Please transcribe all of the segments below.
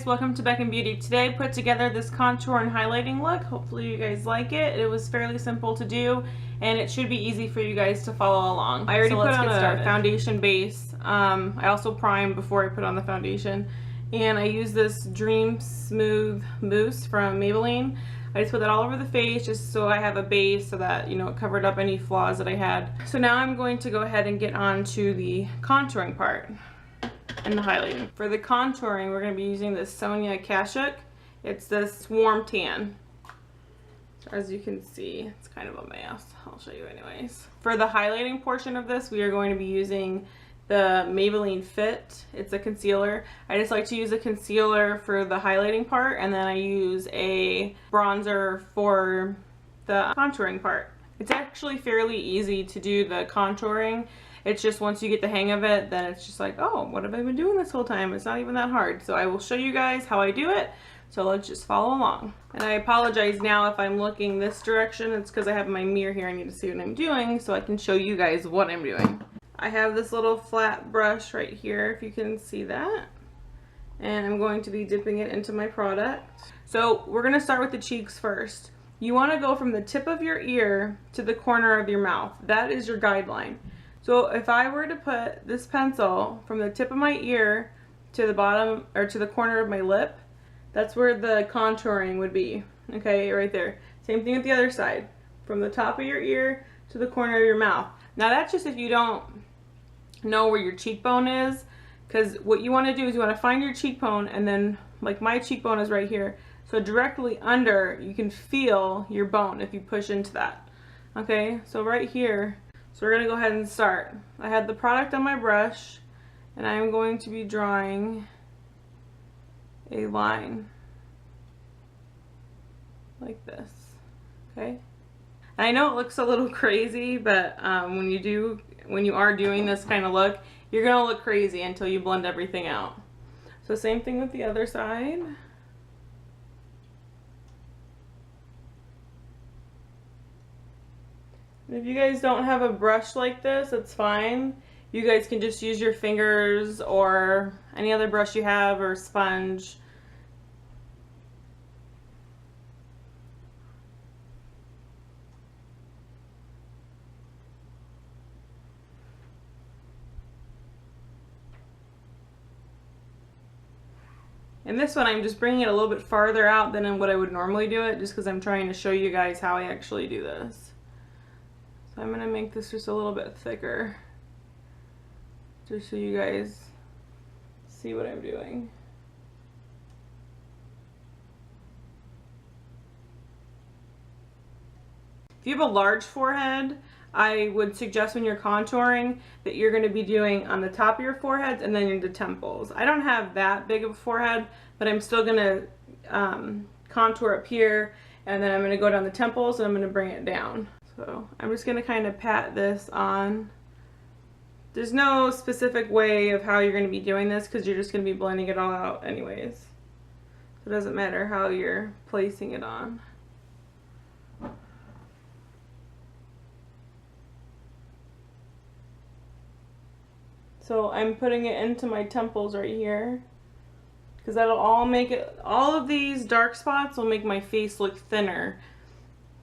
welcome to Beck and Beauty. Today I put together this contour and highlighting look. Hopefully you guys like it. It was fairly simple to do and it should be easy for you guys to follow along. I already put on a foundation base. I also primed before I put on the foundation, and I use this Dream Smooth Mousse from Maybelline. I just put that all over the face just so I have a base so that, you know, it covered up any flaws that I had. So now I'm going to go ahead and get on to the contouring part and the highlighting. For the contouring, we're going to be using this Sonia Kashuk. It's this warm tan. So as you can see, it's kind of a mess. I'll show you anyways. For the highlighting portion of this, we are going to be using the Maybelline Fit. It's a concealer. I just like to use a concealer for the highlighting part, and then I use a bronzer for the contouring part. It's actually fairly easy to do the contouring. It's just once you get the hang of it, then it's just like, oh, what have I been doing this whole time? It's not even that hard. So I will show you guys how I do it. So let's just follow along. And I apologize now if I'm looking this direction. It's because I have my mirror here. I need to see what I'm doing so I can show you guys what I'm doing. I have this little flat brush right here, if you can see that. And I'm going to be dipping it into my product. So we're going to start with the cheeks first. You want to go from the tip of your ear to the corner of your mouth. That is your guideline. So if I were to put this pencil from the tip of my ear to the bottom or to the corner of my lip, that's where the contouring would be. Okay, right there. Same thing with the other side. From the top of your ear to the corner of your mouth. Now that's just if you don't know where your cheekbone is, because what you want to do is you want to find your cheekbone, and then like my cheekbone is right here. So directly under, you can feel your bone if you push into that. Okay, so right here. So we're going to go ahead and start. I had the product on my brush, and I'm going to be drawing a line like this. Okay. And I know it looks a little crazy, but when you are doing this kind of look, you're going to look crazy until you blend everything out. So same thing with the other side. If you guys don't have a brush like this, it's fine. You guys can just use your fingers or any other brush you have, or sponge. And this one, I'm just bringing it a little bit farther out than in what I would normally do it, just because I'm trying to show you guys how I actually do this. So I'm going to make this just a little bit thicker, just so you guys see what I'm doing. If you have a large forehead, I would suggest when you're contouring that you're going to be doing on the top of your forehead and then into temples. I don't have that big of a forehead, but I'm still going to contour up here, and then I'm going to go down the temples and I'm going to bring it down. So I'm just going to kind of pat this on. There's no specific way of how you're going to be doing this because you're just going to be blending it all out anyways. So it doesn't matter how you're placing it on. So I'm putting it into my temples right here, because that'll all make it, all of these dark spots will make my face look thinner,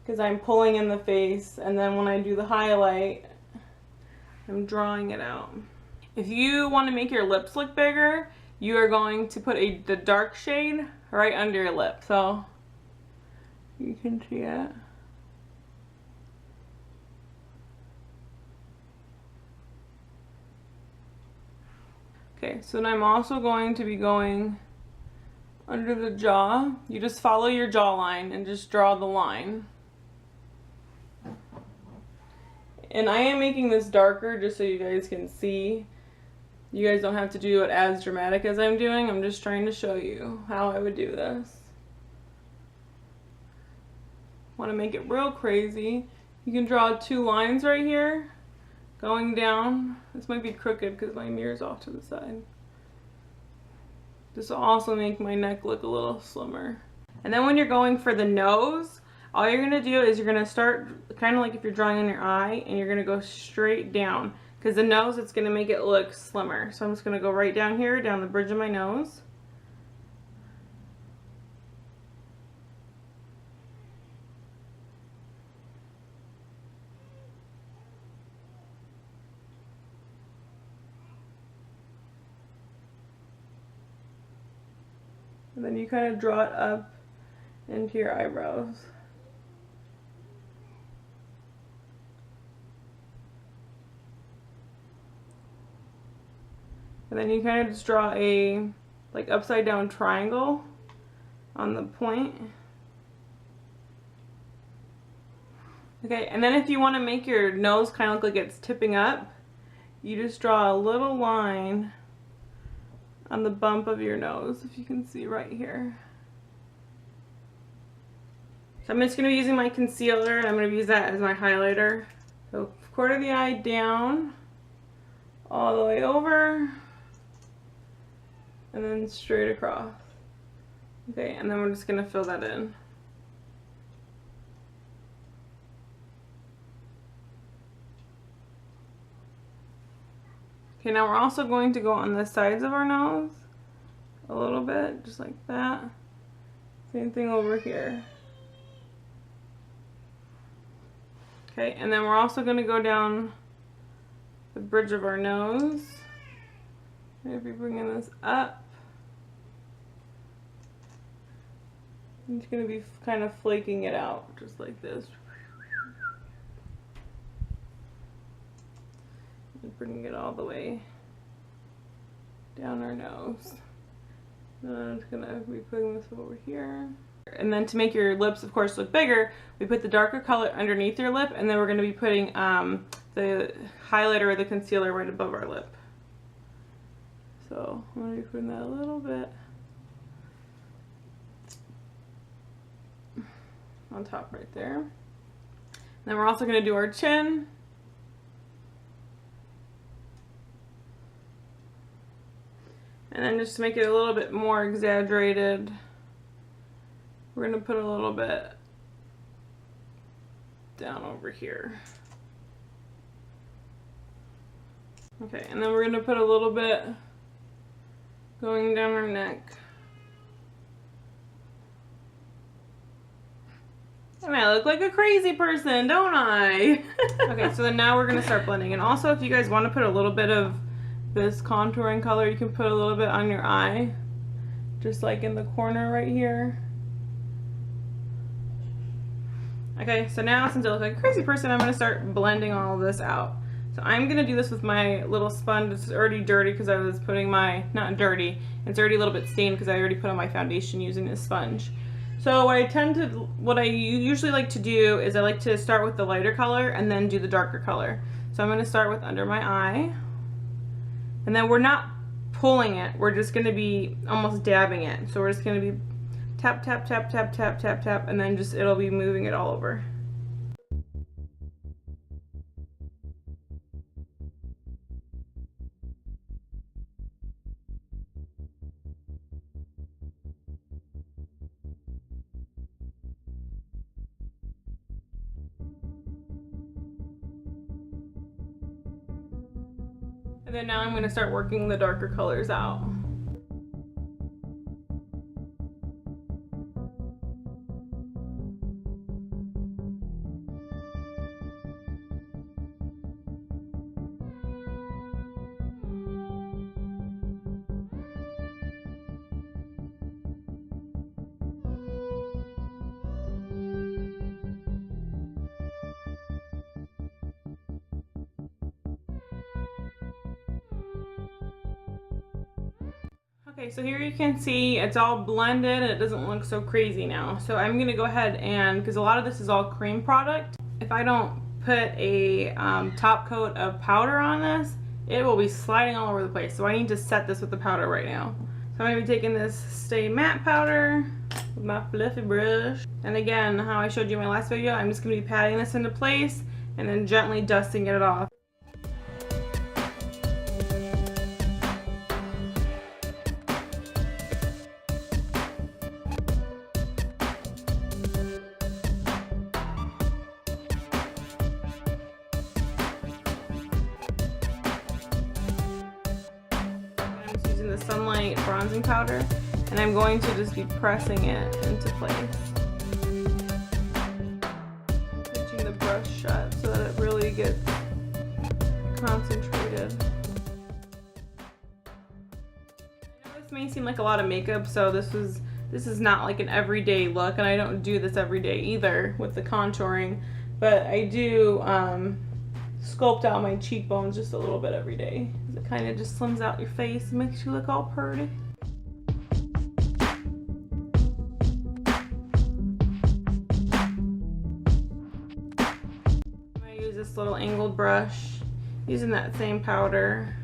because I'm pulling in the face, and then when I do the highlight, I'm drawing it out. If you want to make your lips look bigger, you are going to put the dark shade right under your lip. So you can see it. Okay, so then I'm also going to be going under the jaw. You just follow your jawline and just draw the line. And I am making this darker just so you guys can see. You guys don't have to do it as dramatic as I'm doing. I'm just trying to show you how I would do this. Want to make it real crazy, you can draw two lines right here going down. This might be crooked because my mirror's off to the side. This will also make my neck look a little slimmer. And then when you're going for the nose, all you're going to do is you're going to start kind of like if you're drawing on your eye, and you're going to go straight down, because the nose, it's going to make it look slimmer. So I'm just going to go right down here, down the bridge of my nose. And then you kind of draw it up into your eyebrows. And then you kind of just draw a like upside down triangle on the point. Okay, and then if you want to make your nose kind of look like it's tipping up, you just draw a little line on the bump of your nose, if you can see right here. So I'm just going to be using my concealer, and I'm going to use that as my highlighter. So corner of the eye down, all the way over, and then straight across. Okay, and then we're just going to fill that in. Okay, now we're also going to go on the sides of our nose a little bit, just like that. Same thing over here. Okay, and then we're also going to go down the bridge of our nose. If you're bringing this up, I'm just going to be kind of flaking it out, just like this. Bringing it all the way down our nose. And I'm just gonna be putting this over here. And then to make your lips, of course, look bigger, we put the darker color underneath your lip, and then we're gonna be putting the highlighter or the concealer right above our lip. So I'm gonna be putting that a little bit on top right there. And then we're also gonna do our chin. And then just to make it a little bit more exaggerated, we're going to put a little bit down over here. Okay, and then we're going to put a little bit going down our neck. And I look like a crazy person, don't I? Okay, so then now we're going to start blending. And also, if you guys want to put a little bit of this contouring color, you can put a little bit on your eye, just like in the corner right here. Okay, so now since I look like a crazy person, I'm going to start blending all of this out. So I'm going to do this with my little sponge. It's already dirty because I was putting my, not dirty, it's already a little bit stained because I already put on my foundation using this sponge. So what I usually like to do is I like to start with the lighter color and then do the darker color. So I'm going to start with under my eye. And then we're not pulling it, we're just going to be almost dabbing it. So we're just going to be tap, tap, tap, tap, tap, tap, tap, and then just it'll be moving it all over. And then now I'm going to start working the darker colors out. Okay, so here you can see it's all blended and it doesn't look so crazy now. So I'm going to go ahead and, because a lot of this is all cream product, if I don't put a top coat of powder on this, it will be sliding all over the place. So I need to set this with the powder right now. So I'm going to be taking this Stay Matte powder with my fluffy brush. And again, how I showed you in my last video, I'm just going to be patting this into place and then gently dusting it off. The Sunlight bronzing powder, and I'm going to just be pressing it into place, pinching the brush shut so that it really gets concentrated. I know this may seem like a lot of makeup, so this is not like an everyday look, and I don't do this every day either with the contouring, but I do sculpt out my cheekbones just a little bit every day. It kind of just slims out your face and makes you look all pretty. I'm going to use this little angled brush, using that same powder,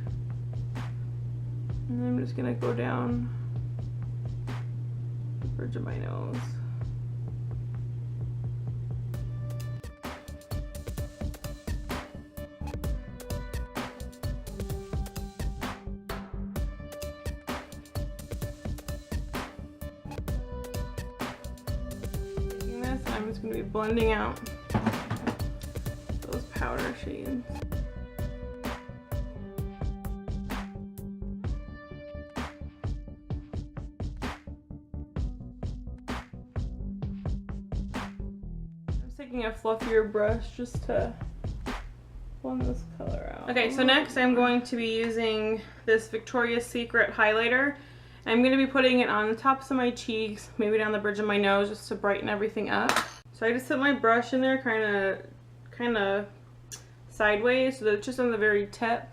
and I'm just going to go down the bridge of my nose. I'm just going to be blending out those powder shades. I'm taking a fluffier brush just to blend this color out. Okay, so next I'm going to be using this Victoria's Secret highlighter. I'm going to be putting it on the tops of my cheeks, maybe down the bridge of my nose, just to brighten everything up. So I just put my brush in there kind of sideways so that it's just on the very tip.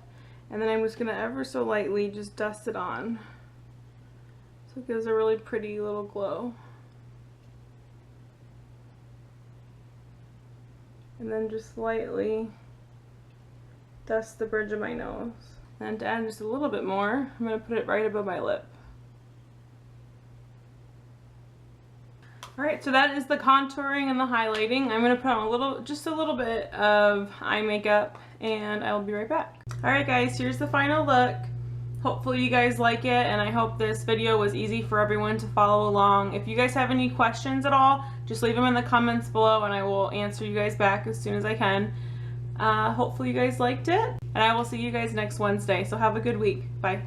And then I'm just going to ever so lightly just dust it on. So it gives a really pretty little glow. And then just lightly dust the bridge of my nose. And to add just a little bit more, I'm going to put it right above my lip. Alright, so that is the contouring and the highlighting. I'm going to put on just a little bit of eye makeup, and I'll be right back. Alright guys, here's the final look. Hopefully you guys like it, and I hope this video was easy for everyone to follow along. If you guys have any questions at all, just leave them in the comments below and I will answer you guys back as soon as I can. Hopefully you guys liked it, and I will see you guys next Wednesday. So have a good week. Bye.